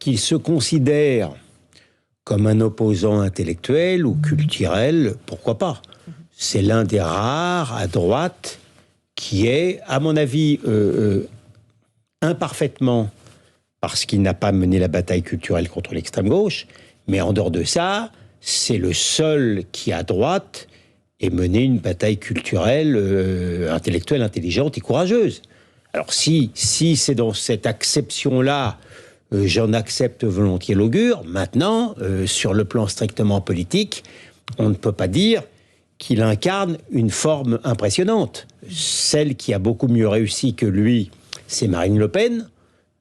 qu'il se considère comme un opposant intellectuel ou culturel, pourquoi pas? C'est l'un des rares à droite qui est, à mon avis, imparfaitement, parce qu'il n'a pas mené la bataille culturelle contre l'extrême gauche, mais en dehors de ça, c'est le seul qui, à droite, ait mené une bataille culturelle, intellectuelle, intelligente et courageuse. Alors si c'est dans cette acception-là, j'en accepte volontiers l'augure. Maintenant, sur le plan strictement politique, on ne peut pas dire qu'il incarne une forme impressionnante. Celle qui a beaucoup mieux réussi que lui, c'est Marine Le Pen.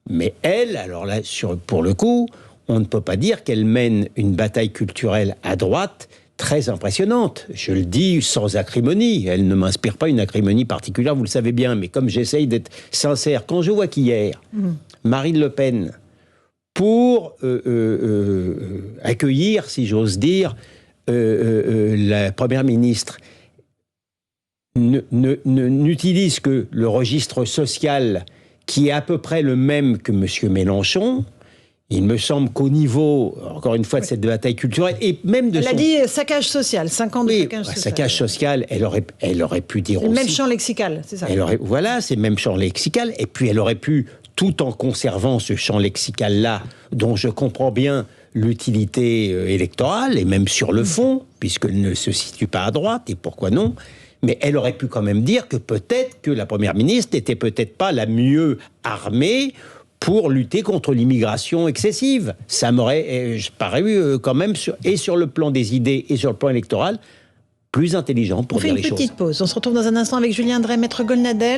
Mais elle, alors là, pour le coup, on ne peut pas dire qu'elle mène une bataille culturelle à droite très impressionnante. Je le dis sans acrimonie. Elle ne m'inspire pas une acrimonie particulière, vous le savez bien. Mais comme j'essaye d'être sincère, quand je vois qu'hier, Marine Le Pen, pour accueillir, si j'ose dire, la Première ministre, n'utilise que le registre social qui est à peu près le même que M. Mélenchon. Il me semble qu'au niveau, encore une fois, de cette bataille culturelle, et même de Elle a dit saccage social, 5 ans de saccage social. Saccage social, elle aurait pu dire aussi... Le même champ lexical, c'est ça. Voilà, c'est le même champ lexical, et puis elle aurait pu, tout en conservant ce champ lexical-là, dont je comprends bien l'utilité électorale, et même sur le fond, puisqu'elle ne se situe pas à droite, et pourquoi non, mais elle aurait pu quand même dire que peut-être que la Première ministre n'était peut-être pas la mieux armée pour lutter contre l'immigration excessive. Ça m'aurait paru quand même, sur le plan des idées et sur le plan électoral, plus intelligent pour dire les choses. On fait une petite pause. On se retrouve dans un instant avec Julien Drey, Maître Golnadel.